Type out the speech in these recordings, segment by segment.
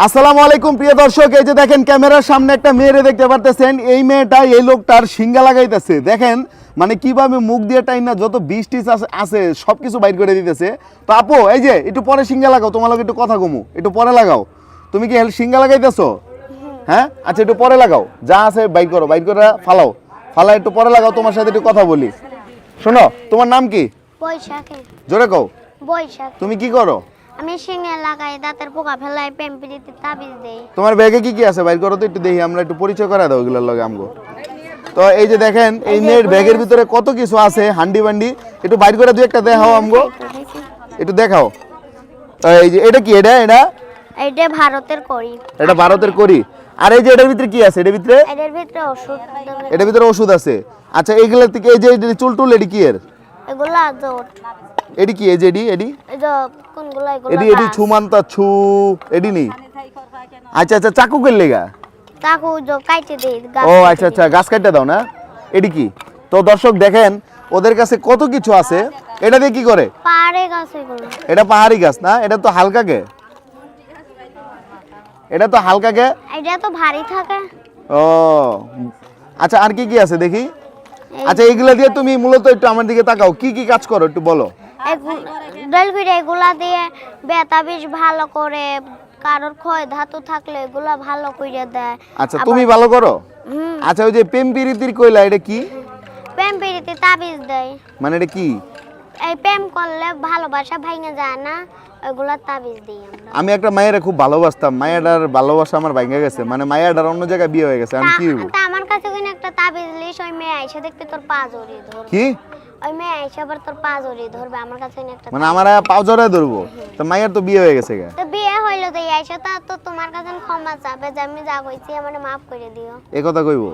আসসালামু আলাইকুম প্রিয় দর্শক, এই যে দেখেন ক্যামেরার সামনে একটা মেয়েরে দেখতে পারতেছেন। এই মেয়েটা এই লোকটার সিঙ্গা লাগাইতেছে। দেখেন মানে কিভাবে মুখ দিয়ে টাইনা যত বিষ টিস আছে সব কিছু বাইর করে দিতেছে। তো আপু এই যে একটু পরে সিঙ্গা লাগাও, তোমার লোক একটু কথা কমু, একটু পরে লাগাও। তুমি কি সিঙ্গা লাগাইতেছো? হ্যাঁ আচ্ছা, একটু পরে লাগাও, যা আছে বাইর করো, বাইর করে ফালাও, ফালা একটু পরে লাগাও, তোমার সাথে একটু কথা বলি। শোনো, তোমার নাম কি? বৈশাখে। জোরে কও। বৈশাখ। তুমি কি করো? আমি শিঙে লাগাই, দাঁতের পোকা ফেলাই, পেম্পিরিতে তাবিজ দেই। তোমার ব্যাগে কি কি আছে বাইর করো তো একটু দেখি, আমরা একটু পরিচয় করা দাও এগুলোর লগে আমগো। তো এই যে দেখেন এই মেয়ের ব্যাগের ভিতরে কত কিছু আছে, হান্ডি বান্ডি, একটু বাইর করে দুই একটা দেখাও আমগো, একটু দেখাও। এই যে এটা কি? এইটা ভারতের করি। এটা ভারতের করি। আর এই যে এটার ভিতরে কি আছে? এটার ভিতরে ওষুধ। এটার ভিতরে ওষুধ আছে। আচ্ছা এইগুলা থেকে এই যে চুল টুল এডি কি এর? এগুলা জোট। এডি কি? এই যে এডি এই যে কোনগুলা? এডি ছুমান্তা ছু এডি নেই। আচ্ছা আচ্ছা, চাকু কইল লাগা? চাকু যে কাটে দেই। ও আচ্ছা আচ্ছা, গাছ কাটতে দাও না? এডি কি? তো দর্শক দেখেন ওদের কাছে কত কিছু আছে। এটা দিয়ে কি করে? পাহাড়ে গাছ এগুলো। এটা পাহাড়ি গাছ না? এটা তো হালকাকে, এটা তো হালকাকে। এটা তো ভারী থাকে। ও আচ্ছা, আর কি কি আছে দেখি। আচ্ছা এইগুলা দিয়ে তুমি মূলত একটু আমার দিকে তাকাও, কি কি কাজ করো একটু বলো। এগুলা দিয়ে বেতা বিষ ভালো করে, কারোর ক্ষয় ধাতু থাকলে এগুলা ভালো করে দেয়। আচ্ছা তুমি ভালো করো? আচ্ছা ওই যে প্রেমপিরিতির কইলা, এটা কি? পেম্পিরিতে তাবিজ দেয়। মানে এটা কি? এই প্রেম করলে ভালোবাসা ভাঙে যায় না, ওইগুলা তাবিজ দিই আমরা। আমি একটা মায়েরা খুব ভালোবাসতাম, মায়েরার ভালোবাসা আমার ভাঙে গেছে, মানে মায়েরার অন্য জায়গায় বিয়ে হয়ে গেছে। আমি কি হইব? তা আমার কাছে কিনা একটা তাবিজ লিস, ওই মেয়ে আইসা দেখতে তোর পা জড়িয়ে ধরবে। কি? ওই মেয়ে আইসা আবার তোর পা জড়িয়ে ধরবে। আমার কাছে কিনা একটা মানে আমার পাও জড়ায় ধরবো? তো মায়ের তো বিয়ে হয়ে গেছে গা। তো বিয়ে হইলো তো আইসা তো তোমার কাছে ক্ষমা চাবে যে আমি যা কইছি আমারে maaf করে দিও। এই কথা কইবো?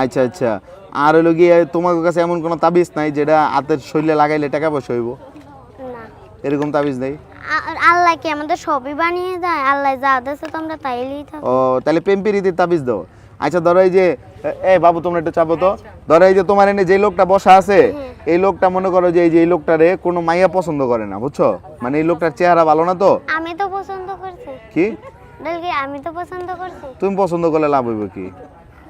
আচ্ছা আচ্ছা। আর হইলো গিয়ে তোমার কাছে এমন কোনো তাবিজ নাই যেটা হাতের শরীরে লাগাইলে টাকা পয়সা হইব? না। এরকম তাবিজ নেই? আল্লাহ কি আমাদের সবই বানিয়ে দেয়? আল্লাহ যা দেছে তোমরা তাইলেই থাকো। ও তাহলে প্রেমপিরিতির তাবিজ দাও। আচ্ছা ধরো এই যে এই বাবু তোমরা একটু চাপো তো। ধরো এই যে তোমার এনে যে লোকটা বসা আছে, এই লোকটা মনে করো যে এই লোকটারে কোনো মাইয়া পছন্দ করে না, বুঝছো? মানে এই লোকটার চেহারা ভালো না তো। আমি তো পছন্দ করছি। কি? বলকি আমি তো পছন্দ করছি। তুমি পছন্দ করলে লাভ হইব কি?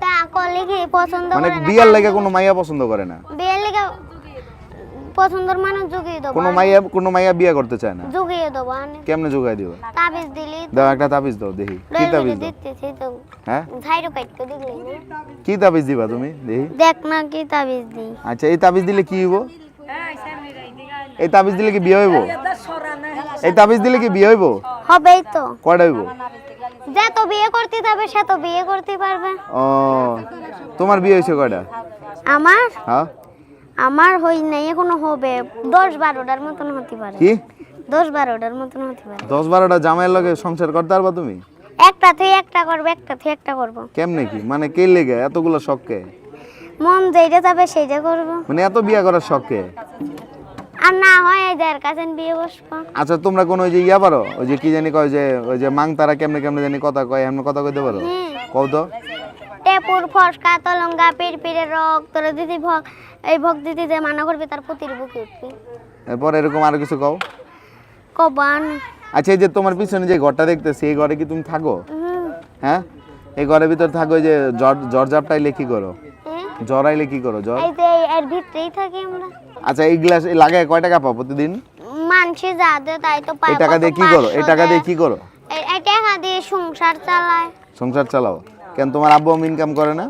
তা কলে কি পছন্দ মানে করে না? বিয়ার লাগে কোনো মাইয়া পছন্দ করে না? বিয়ের লেগে পছন্দের মানুষ জুগিয়ে দেবো। কোনো মাইয়া বিয়ে করতে চায় না? জুগিয়ে দেবো। কেমনে যোগাই দিও? তাবিজ দিলি দাও একটা তাবিজ দাও দেখি। কি তাবিজ দাও? দিতেছি তো। হ্যাঁ ঝাইরো কাটতে দেখলি না? কি তাবিজ দিবা তুমি দেখি? দেখ না কি তাবিজ দিই। আচ্ছা এই তাবিজ দিলে কি হইব? এই তাবিজ দিলে কি বিয়ে হইব? এই তাবিজ দিলে কি বিয়ে হইব? হবেই তো। কয়টা হইব? যে তো বিয়ে করতে যাবে সে তো বিয়ে করতে পারবে। ও তোমার বিয়ে হয়েছে কয়টা? আমার হ্যাঁ আমার হই নাই, এখনো হবে 10-12টার মতন হতে পারে। কি? 10-12টার মতন হতে পারে। 10-12টা জামাইয়ের লগে সংসার করতে পারবা তুমি? একটা থেকে একটা করবে, একটা থেকে একটা করবো। কেমনে কি? মানে কে লেগে এতগুলো শখকে? মন যেটা যাবে সেইটা করবো। মানে এত বিয়ে করার শখকে? আর না হয় এদের কাছে বিয়ে বসবো। আচ্ছা তোমরা কোন ওই যে ইয়া পারো, ওই যে কি জানি কয় যে ওই যে মাং তারা কেমনে কেমনে জানি কথা কয়, এমন কথা কইতে পারো? কও তো। টেপুর ফসকা তলঙ্গা পিড়পিড়ের রক তোর দিদি ভোগ, এই ভোগ দিদি যে মানা করবে তার পুতির বুকে উঠবি। এরপর এরকম আরো কিছু কও। কবান। আচ্ছা এই যে তোমার পিছনে যে ঘরটা দেখতেছি, এই ঘরে কি তুমি থাকো? হ্যাঁ এই ঘরের ভিতর থাকো, এই যে জ্বর জাপটাইলে কি করো? জ্বর আইলে কি করো? জ্বর এই যে এর ভিতরেই থাকি আমরা। আচ্ছা এই গ্লাস লাগায় কয় টাকা পাও প্রতিদিন? মানসি যা দে তাই তো পাই। এই টাকা দিয়ে কি করো? এই টাকা দিয়ে কি করো? এই টাকা দিয়ে সংসার চালায়। সংসার চালাও? কেন তোমার আব্বু আম্মু ইনকাম করে না?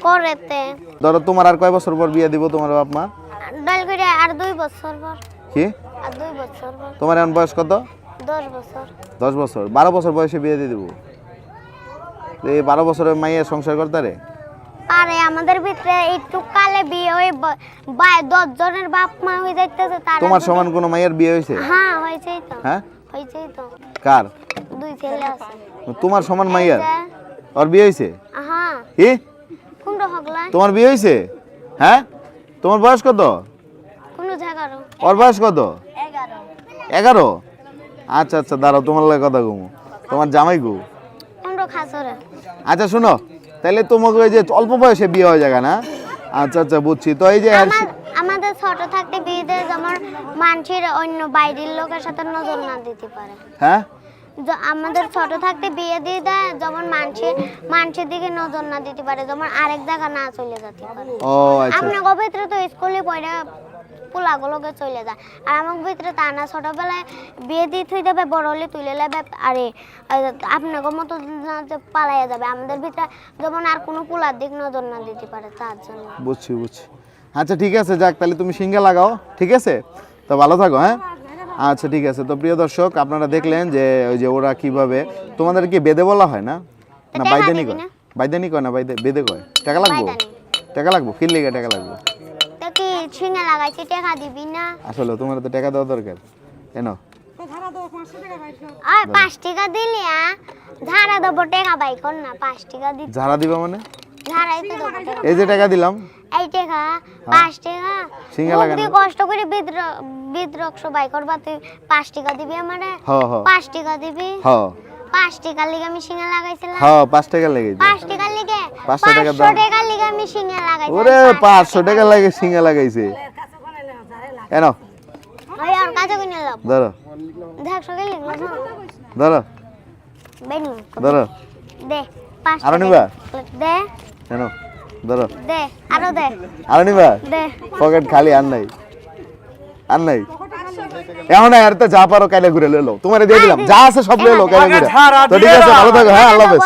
করেতে। ধরো তোমার আর কয় বছর পর বিয়ে দিব তোমার বাপ মা? ডাল করে আর 2 বছর পর। কি? আর 2 বছর পর। তোমার এখন বয়স কত? 10 বছর। 10 বছর? 12 বছর বয়সে বিয়ে দিয়ে দেবো? এই 12 বছরের মাইয়া সংসার করতে রে? আরে আমাদের ভিতরে একটু কালে বিয়ে হয়ে 10 জনের বাপ মা হয়ে যাইতেছে। তার তোমার সমান কোন মাইয়ার বিয়ে হয়েছে? হ্যাঁ হয়েছেই তো। হ্যাঁ হয়েছেই তো। কার? 2 ছেলে আছে। তোমার সমান মাইয়ার ওর বিয়ে হয়েছে? হ্যাঁ। কি? কোনটা হগলা? তোমার বিয়ে হয়েছে? হ্যাঁ তোমার বয়স কত? কোন জায়গার? ওর বয়স কত? 11। 11? আচ্ছা আচ্ছা দাঁড়াও, তোমার লাগে কথা কমু। তোমার জামাই গো? কোনটা খাসরে? আচ্ছা শোনো, তাহলে তোমাকে ওই যে অল্প বয়সে বিয়ে হয়ে যায় না? আচ্ছা আচ্ছা বুঝছি। তো এই যে আমাদের ছোট থাকতে বিয়ে দিয়ে যেমন মানুষের অন্য বাইরের লোকের সাথে নজর না দিতে পারে। হ্যাঁ আমাদের ছোট থাকতে বিয়ে দিয়ে দেয়, যেমন মানুষের দিকে নজর না দিতে পারে, যেমন আরেক জায়গা না চলে যেতে পারে। ও আচ্ছা আপনার ভিতরে তো স্কুলে পড়ে পোলাগুলোকে চলে যায়, আর আমার ভিতরে তা না, ছোটবেলায় বিয়ে দিয়ে থুই দেবে, বড় হলে তুলে নেবে, আরে আপনার মতো না যে পালাইয়া যাবে। আমাদের ভিতরে যেমন আর কোনো পোলার দিক নজর না দিতে পারে, তার জন্য। বুঝছি। আচ্ছা ঠিক আছে, যাক তাহলে তুমি সিঙ্গা লাগাও, ঠিক আছে? তো ভালো থাকো, হ্যাঁ? আচ্ছা ঠিক আছে। তো প্রিয় দর্শক, আপনারা দেখলেন যে ওই যে ওরা কিভাবে, তোমাদের কি বেদে বলা হয় না? না বাইদানি কয়? বাইদানি কয় না, বেদে কয়? টাকা লাগবো? টাকা লাগবো? ফির লেগে টাকা লাগবো? তো কি সিঙ্গা লাগাইছি, টাকা দিবি না? আসলে তোমার তো টাকা দেওয়া দরকার, এনো। আর 5 টাকা দিলি ধারা দেবো, টাকা বাই কর না। 5 টাকা দিতে ঝাড়া দিবা মানে? ধারাই তো দেবো টাকা। এই যে টাকা দিলাম, এই টাকা 5 টাকা সিঙ্গা লাগানো। তুই কষ্ট করে বিদ্রক্ষ বাই করবা, তুই 5 টাকা দিবি আমারে? হ্যাঁ হ্যাঁ 5 টাকা দিবি? হ্যাঁ 5 টাকার লিগে আমি সিঙ্গা লাগাইছিলাম। হ্যাঁ 5 টাকা লেগে 5 টাকার লিগে 500 টাকা 500 টাকার লিগে আমি সিঙ্গা লাগাইছিলাম। ওরে 500 টাকা লাগে সিঙ্গা লাগাইছে, এনো ওই আর কাছে কোন লাভ? ধরো দেখ সকালে লিখলো ধরো বেনি ধরো, দে 5 আরো নিবা? দে এনো ধরো, দে আরো দে আরো নিবা? দে। পকেট খালি, আর নাই এমন আর তো যা পারো কাইলে ঘুরে লো, তোমারে দিয়ে দিলাম, যা আছে সব লো কাইলে ঘুরে। তো ঠিক আছে, ভালো থাকো, হ্যাঁ, আল্লাহ হাফেজ।